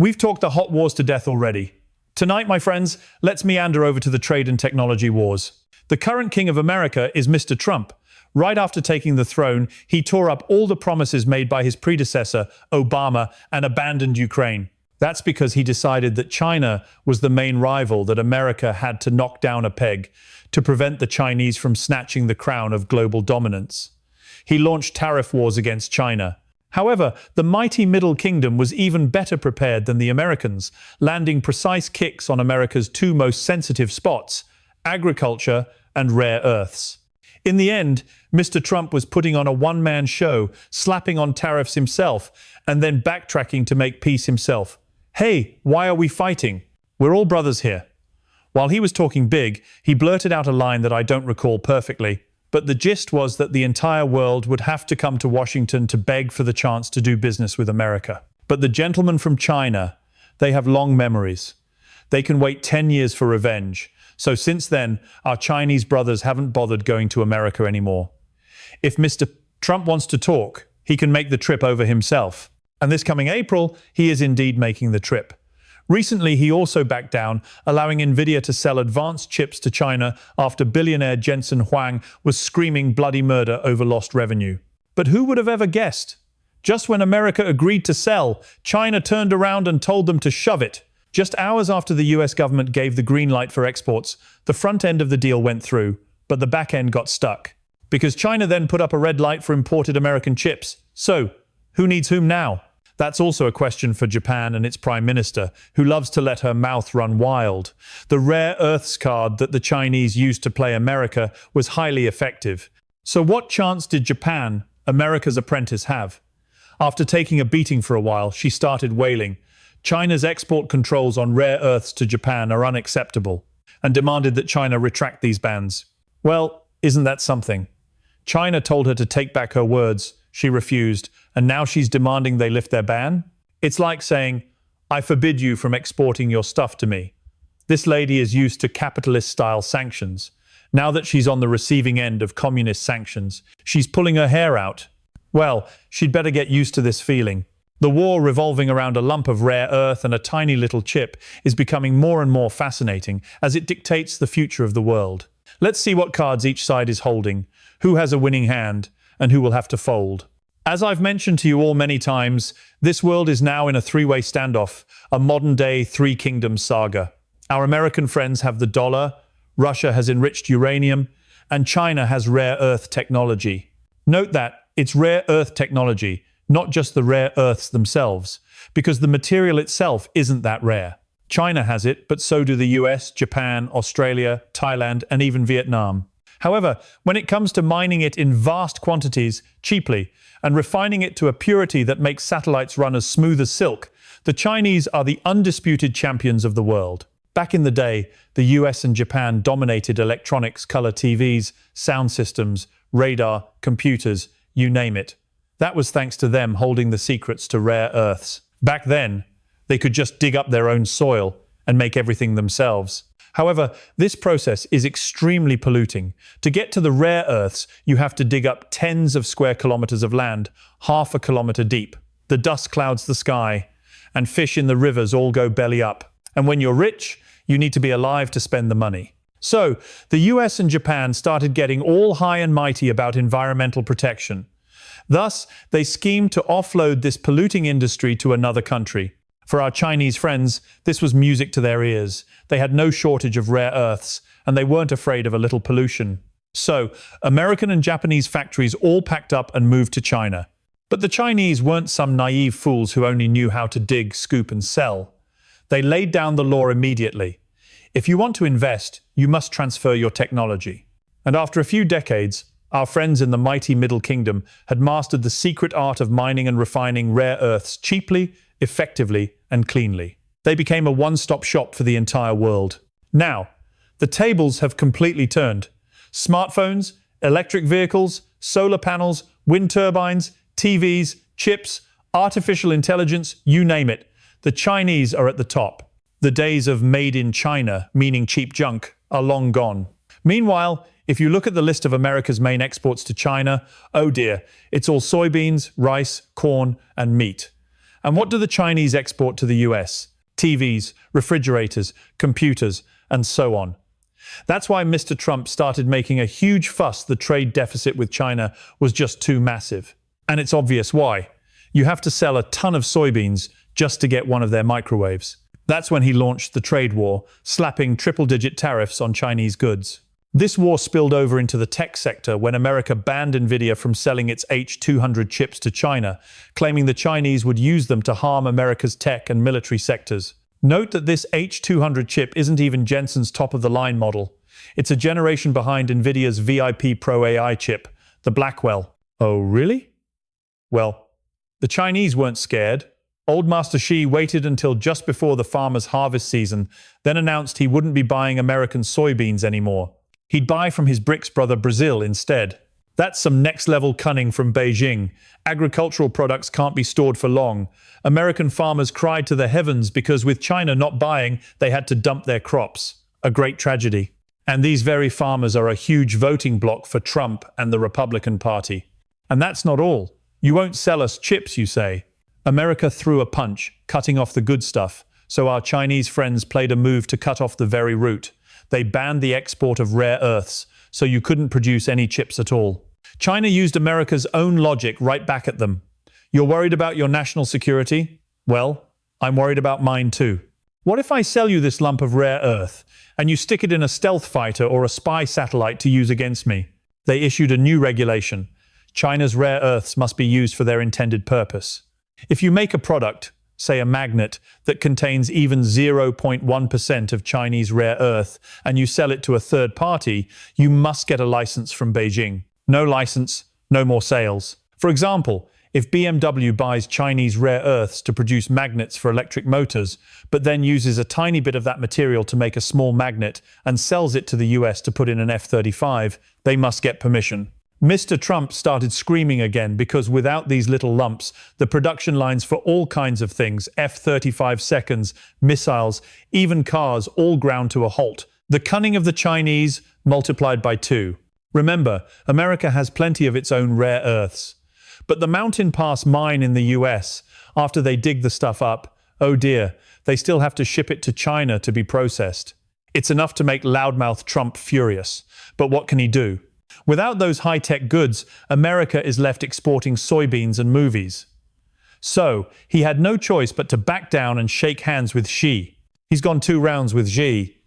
We've talked the hot wars to death already. Tonight, my friends, let's meander over to the trade and technology wars. The current king of America is Mr. Trump. Right after taking the throne, he tore up all the promises made by his predecessor, Obama, and abandoned Ukraine. That's because he decided that China was the main rival that America had to knock down a peg to prevent the Chinese from snatching the crown of global dominance. He launched tariff wars against China. However, the mighty Middle Kingdom was even better prepared than the Americans, landing precise kicks on America's two most sensitive spots: agriculture and rare earths. In the end, Mr. Trump was putting on a one-man show, slapping on tariffs himself, and then backtracking to make peace himself. Hey, why are we fighting? We're all brothers here. While he was talking big, he blurted out a line that I don't recall perfectly, but the gist was that the entire world would have to come to Washington to beg for the chance to do business with America. But the gentlemen from China, they have long memories. They can wait 10 years for revenge. So since then, our Chinese brothers haven't bothered going to America anymore. If Mr. Trump wants to talk, he can make the trip over himself. And this coming April, he is indeed making the trip. Recently, he also backed down, allowing Nvidia to sell advanced chips to China after billionaire Jensen Huang was screaming bloody murder over lost revenue. But who would have ever guessed? Just when America agreed to sell, China turned around and told them to shove it. Just hours after the US government gave the green light for exports, the front end of the deal went through, but the back end got stuck. Because China then put up a red light for imported American chips. So, who needs whom now? That's also a question for Japan and its Prime Minister, who loves to let her mouth run wild. The rare earths card that the Chinese used to play America was highly effective. So what chance did Japan, America's apprentice, have? After taking a beating for a while, she started wailing. China's export controls on rare earths to Japan are unacceptable, and demanded that China retract these bans. Well, isn't that something? China told her to take back her words. She refused, and now she's demanding they lift their ban? It's like saying, I forbid you from exporting your stuff to me. This lady is used to capitalist-style sanctions. Now that she's on the receiving end of communist sanctions, she's pulling her hair out. Well, she'd better get used to this feeling. The war revolving around a lump of rare earth and a tiny little chip is becoming more and more fascinating as it dictates the future of the world. Let's see what cards each side is holding, who has a winning hand, and who will have to fold. As I've mentioned to you all many times, this world is now in a three-way standoff, a modern-day Three Kingdoms saga. Our American friends have the dollar, Russia has enriched uranium, and China has rare earth technology. Note that it's rare earth technology, not just the rare earths themselves, because the material itself isn't that rare. China has it, but so do the US, Japan, Australia, Thailand, and even Vietnam. However, when it comes to mining it in vast quantities, cheaply, and refining it to a purity that makes satellites run as smooth as silk, the Chinese are the undisputed champions of the world. Back in the day, the US and Japan dominated electronics, color TVs, sound systems, radar, computers, you name it. That was thanks to them holding the secrets to rare earths. Back then, they could just dig up their own soil and make everything themselves. However, this process is extremely polluting. To get to the rare earths, you have to dig up tens of square kilometers of land, half a kilometer deep. The dust clouds the sky, and fish in the rivers all go belly up. And when you're rich, you need to be alive to spend the money. So, the US and Japan started getting all high and mighty about environmental protection. Thus, they schemed to offload this polluting industry to another country. For our Chinese friends, this was music to their ears. They had no shortage of rare earths, and they weren't afraid of a little pollution. So, American and Japanese factories all packed up and moved to China. But the Chinese weren't some naive fools who only knew how to dig, scoop, and sell. They laid down the law immediately. If you want to invest, you must transfer your technology. And after a few decades, our friends in the mighty Middle Kingdom had mastered the secret art of mining and refining rare earths cheaply, effectively, and cleanly. They became a one-stop shop for the entire world. Now, the tables have completely turned. Smartphones, electric vehicles, solar panels, wind turbines, TVs, chips, artificial intelligence, you name it. The Chinese are at the top. The days of made in China, meaning cheap junk, are long gone. Meanwhile, if you look at the list of America's main exports to China, oh dear, it's all soybeans, rice, corn, and meat. And what do the Chinese export to the US? TVs, refrigerators, computers, and so on. That's why Mr. Trump started making a huge fuss the trade deficit with China was just too massive. And it's obvious why. You have to sell a ton of soybeans just to get one of their microwaves. That's when he launched the trade war, slapping triple-digit tariffs on Chinese goods. This war spilled over into the tech sector when America banned Nvidia from selling its H200 chips to China, claiming the Chinese would use them to harm America's tech and military sectors. Note that this H200 chip isn't even Jensen's top-of-the-line model. It's a generation behind Nvidia's VIP Pro AI chip, the Blackwell. Oh, really? Well, the Chinese weren't scared. Old Master Xi waited until just before the farmer's harvest season, then announced he wouldn't be buying American soybeans anymore. He'd buy from his BRICS brother Brazil instead. That's some next-level cunning from Beijing. Agricultural products can't be stored for long. American farmers cried to the heavens because with China not buying, they had to dump their crops. A great tragedy. And these very farmers are a huge voting bloc for Trump and the Republican Party. And that's not all. You won't sell us chips, you say. America threw a punch, cutting off the good stuff, so our Chinese friends played a move to cut off the very root. They banned the export of rare earths, so you couldn't produce any chips at all. China used America's own logic right back at them. You're worried about your national security? Well, I'm worried about mine too. What if I sell you this lump of rare earth, and you stick it in a stealth fighter or a spy satellite to use against me? They issued a new regulation. China's rare earths must be used for their intended purpose. If you make a product, say a magnet, that contains even 0.1% of Chinese rare earth, and you sell it to a third party, you must get a license from Beijing. No license, no more sales. For example, if BMW buys Chinese rare earths to produce magnets for electric motors, but then uses a tiny bit of that material to make a small magnet and sells it to the US to put in an F-35, they must get permission. Mr. Trump started screaming again because without these little lumps, the production lines for all kinds of things, F-35 seconds, missiles, even cars, all ground to a halt. The cunning of the Chinese multiplied by 2. Remember, America has plenty of its own rare earths. But the Mountain Pass mine in the US, after they dig the stuff up, oh dear, they still have to ship it to China to be processed. It's enough to make loudmouth Trump furious. But what can he do? Without those high-tech goods, America is left exporting soybeans and movies. So, he had no choice but to back down and shake hands with Xi. He's gone 2 rounds with Xi,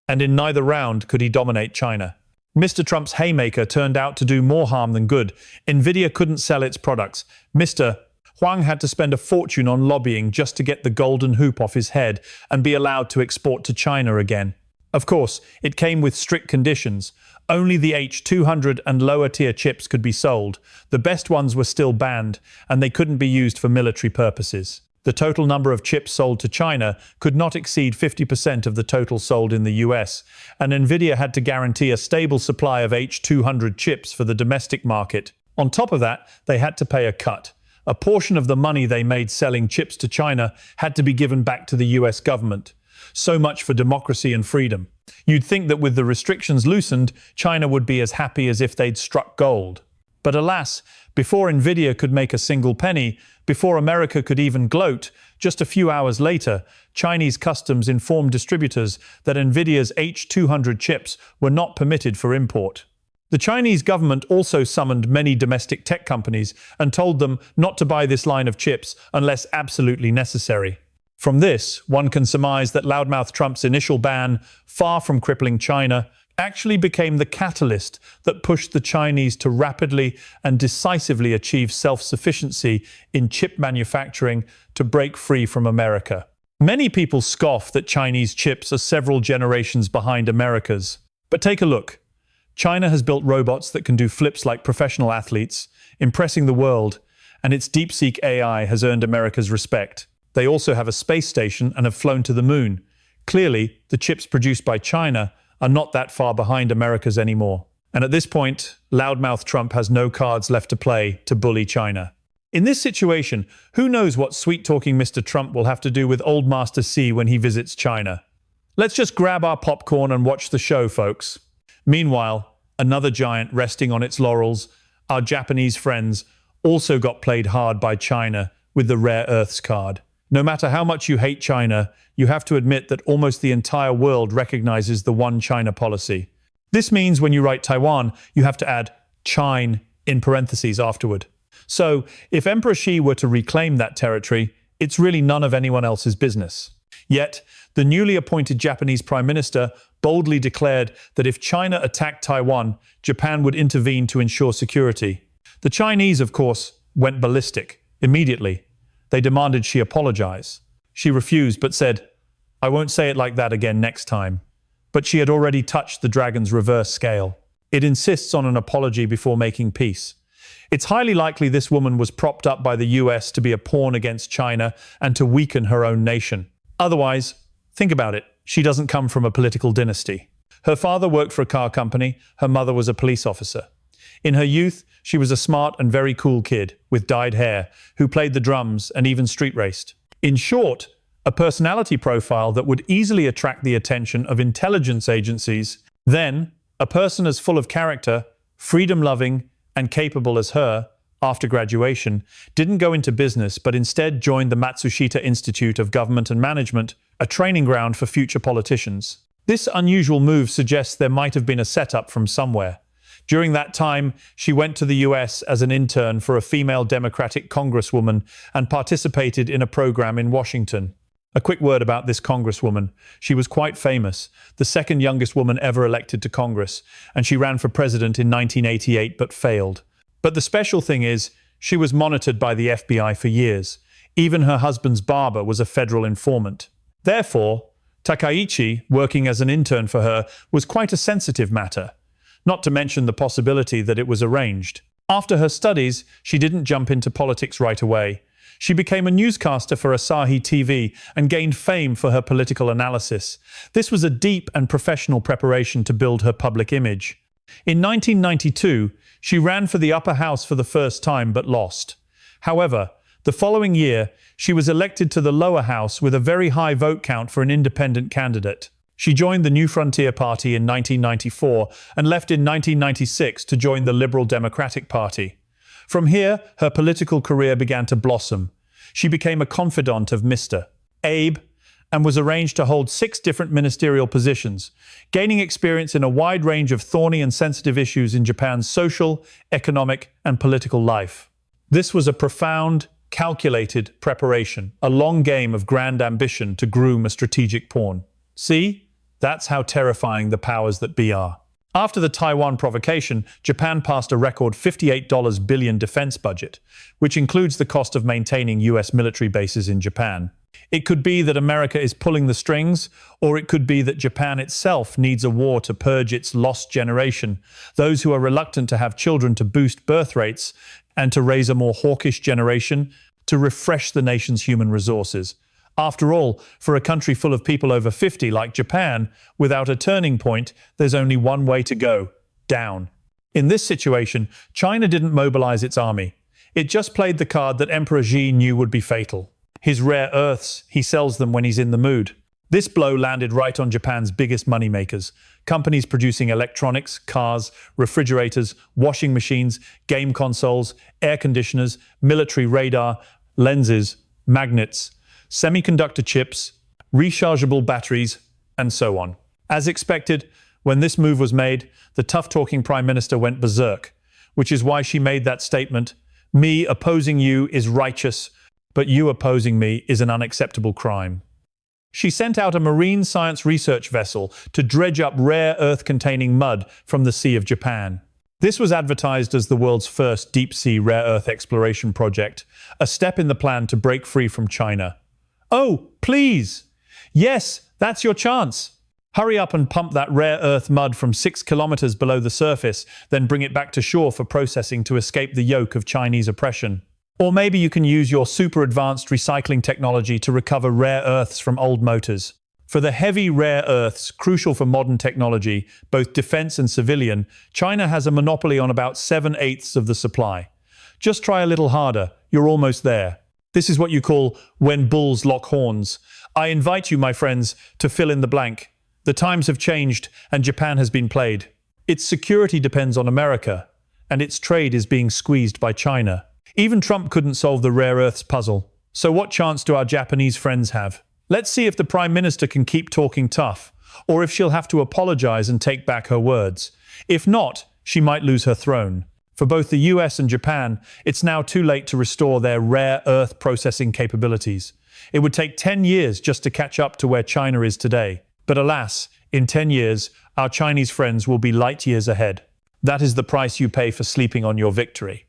and in neither round could he dominate China. Mr. Trump's haymaker turned out to do more harm than good. Nvidia couldn't sell its products. Mr. Huang had to spend a fortune on lobbying just to get the golden hoop off his head and be allowed to export to China again. Of course, it came with strict conditions. Only the H200 and lower-tier chips could be sold. The best ones were still banned, and they couldn't be used for military purposes. The total number of chips sold to China could not exceed 50% of the total sold in the US, and Nvidia had to guarantee a stable supply of H200 chips for the domestic market. On top of that, they had to pay a cut. A portion of the money they made selling chips to China had to be given back to the US government. So much for democracy and freedom. You'd think that with the restrictions loosened, China would be as happy as if they'd struck gold. But alas, before Nvidia could make a single penny, before America could even gloat, just a few hours later, Chinese customs informed distributors that Nvidia's H200 chips were not permitted for import. The Chinese government also summoned many domestic tech companies and told them not to buy this line of chips unless absolutely necessary. From this, one can surmise that loudmouth Trump's initial ban, far from crippling China, actually became the catalyst that pushed the Chinese to rapidly and decisively achieve self-sufficiency in chip manufacturing to break free from America. Many people scoff that Chinese chips are several generations behind America's. But take a look. China has built robots that can do flips like professional athletes, impressing the world, and its DeepSeek AI has earned America's respect. They also have a space station and have flown to the moon. Clearly, the chips produced by China are not that far behind America's anymore. And at this point, loudmouth Trump has no cards left to play to bully China. In this situation, who knows what sweet-talking Mr. Trump will have to do with Old Master Xi when he visits China. Let's just grab our popcorn and watch the show, folks. Meanwhile, another giant resting on its laurels, our Japanese friends, also got played hard by China with the rare earths card. No matter how much you hate China, you have to admit that almost the entire world recognizes the one China policy. This means when you write Taiwan, you have to add Chine in parentheses afterward. So, if Emperor Xi were to reclaim that territory, it's really none of anyone else's business. Yet, the newly appointed Japanese Prime Minister boldly declared that if China attacked Taiwan, Japan would intervene to ensure security. The Chinese, of course, went ballistic. Immediately, they demanded she apologize. She refused but said, "I won't say it like that again next time." But she had already touched the dragon's reverse scale. It insists on an apology before making peace. It's highly likely this woman was propped up by the US to be a pawn against China and to weaken her own nation. Otherwise, think about it, she doesn't come from a political dynasty. Her father worked for a car company, her mother was a police officer. In her youth, she was a smart and very cool kid with dyed hair who played the drums and even street raced. In short, a personality profile that would easily attract the attention of intelligence agencies. Then, a person as full of character, freedom-loving, and capable as her, after graduation, didn't go into business but instead joined the Matsushita Institute of Government and Management, a training ground for future politicians. This unusual move suggests there might have been a setup from somewhere. During that time, she went to the US as an intern for a female Democratic congresswoman and participated in a program in Washington. A quick word about this congresswoman. She was quite famous, the second youngest woman ever elected to Congress, and she ran for president in 1988 but failed. But the special thing is, she was monitored by the FBI for years. Even her husband's barber was a federal informant. Therefore, Takaichi, working as an intern for her, was quite a sensitive matter, not to mention the possibility that it was arranged. After her studies, she didn't jump into politics right away. She became a newscaster for Asahi TV and gained fame for her political analysis. This was a deep and professional preparation to build her public image. In 1992, she ran for the upper house for the first time but lost. However, the following year, she was elected to the lower house with a very high vote count for an independent candidate. She joined the New Frontier Party in 1994 and left in 1996 to join the Liberal Democratic Party. From here, her political career began to blossom. She became a confidant of Mr. Abe and was arranged to hold 6 different ministerial positions, gaining experience in a wide range of thorny and sensitive issues in Japan's social, economic, and political life. This was a profound, calculated preparation, a long game of grand ambition to groom a strategic pawn. See? That's how terrifying the powers that be are. After the Taiwan provocation, Japan passed a record $58 billion defense budget, which includes the cost of maintaining US military bases in Japan. It could be that America is pulling the strings, or it could be that Japan itself needs a war to purge its lost generation, those who are reluctant to have children to boost birth rates and to raise a more hawkish generation to refresh the nation's human resources. After all, for a country full of people over 50 like Japan, without a turning point, there's only one way to go: down. In this situation, China didn't mobilize its army. It just played the card that Emperor Xi knew would be fatal. His rare earths, he sells them when he's in the mood. This blow landed right on Japan's biggest moneymakers, companies producing electronics, cars, refrigerators, washing machines, game consoles, air conditioners, military radar, lenses, magnets, semiconductor chips, rechargeable batteries, and so on. As expected, when this move was made, the tough-talking Prime Minister went berserk, which is why she made that statement, "Me opposing you is righteous, but you opposing me is an unacceptable crime." She sent out a marine science research vessel to dredge up rare earth-containing mud from the Sea of Japan. This was advertised as the world's first deep-sea rare earth exploration project, a step in the plan to break free from China. Oh, please! Yes, that's your chance! Hurry up and pump that rare earth mud from 6 kilometers below the surface, then bring it back to shore for processing to escape the yoke of Chinese oppression. Or maybe you can use your super advanced recycling technology to recover rare earths from old motors. For the heavy rare earths crucial for modern technology, both defense and civilian, China has a monopoly on about 7/8 of the supply. Just try a little harder, you're almost there. This is what you call when bulls lock horns. I invite you, my friends, to fill in the blank. The times have changed and Japan has been played. Its security depends on America, and its trade is being squeezed by China. Even Trump couldn't solve the rare earths puzzle. So what chance do our Japanese friends have? Let's see if the Prime Minister can keep talking tough, or if she'll have to apologize and take back her words. If not, she might lose her throne. For both the US and Japan, it's now too late to restore their rare earth processing capabilities. It would take 10 years just to catch up to where China is today. But alas, in 10 years, our Chinese friends will be light years ahead. That is the price you pay for sleeping on your victory.